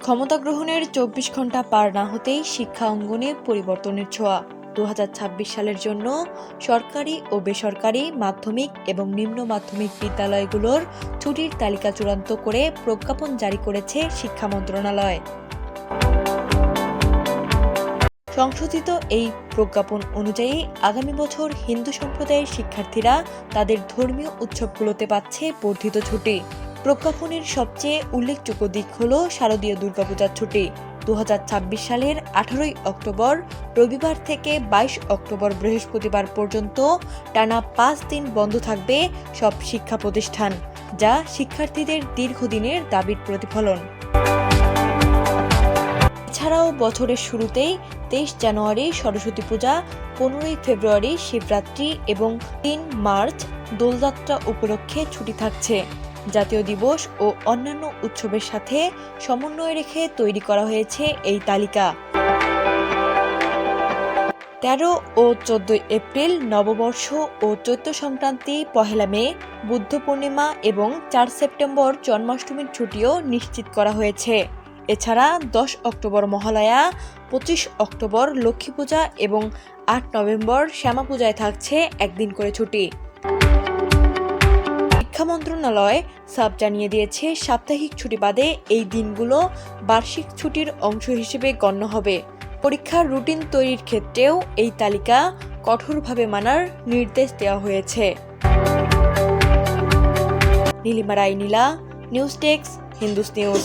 ক্ষমতা গ্রহণের ২৪ ঘন্টা পার না হতেই শিক্ষা অঙ্গনে পরিবর্তনের ছোঁয়া। ২০২৬ সালের জন্য সরকারি ও বেসরকারি মাধ্যমিক এবং নিম্ন মাধ্যমিক বিদ্যালয়গুলোর ছুটির তালিকা চূড়ান্ত করে প্রজ্ঞাপন জারি করেছে শিক্ষা মন্ত্রণালয়। সংশোধিত এই প্রজ্ঞাপন অনুযায়ী আগামী বছর হিন্দু সম্প্রদায়ের শিক্ষার্থীরা তাদের ধর্মীয় উৎসবগুলোতে পাচ্ছে বর্ধিত ছুটি। প্রজ্ঞাপনের সবচেয়ে উল্লেখযোগ্য দিক হল শারদীয় দুর্গাপূজার ছুটি। ২০২৬ সালের ১৮ অক্টোবর রবিবার থেকে ২২ অক্টোবর বৃহস্পতিবার পর্যন্ত টানা ৫ দিন বন্ধ থাকবে সব শিক্ষা প্রতিষ্ঠান, যা শিক্ষার্থীদের দীর্ঘদিনের দাবির প্রতিফলন। এছাড়াও বছরের শুরুতেই ২৩ জানুয়ারি সরস্বতী পূজা, ১৫ ফেব্রুয়ারি শিবরাত্রি এবং ৩ মার্চ দোলযাত্রা উপলক্ষে ছুটি থাকছে। জাতীয় দিবস ও অন্যান্য উৎসবের সাথে সমন্বয় রেখে তৈরি করা হয়েছে এই তালিকা। ১৩ ও ১৪ এপ্রিল নববর্ষ ও চৈত্র সংক্রান্তি, ১ মে বুদ্ধ পূর্ণিমা এবং ৪ সেপ্টেম্বর জন্মাষ্টমীর ছুটিও নিশ্চিত করা হয়েছে। এছাড়া ১০ অক্টোবর মহালয়া, ২৫ অক্টোবর লক্ষ্মী পূজা এবং ৮ নভেম্বর শ্যামা পূজায় থাকছে একদিন করে ছুটি। শিক্ষা মন্ত্রণালয় সাব জানিয়ে দিয়েছে, সাপ্তাহিক ছুটি বাদে এই দিনগুলো বার্ষিক ছুটির অংশ হিসেবে গণ্য হবে। পরীক্ষার রুটিন তৈরির ক্ষেত্রেও এই তালিকা কঠোরভাবে মানার নির্দেশ দেওয়া হয়েছে। নীলিমা রায় নীলা, নিউজ ডেস্ক, হিন্দুস নিউজ।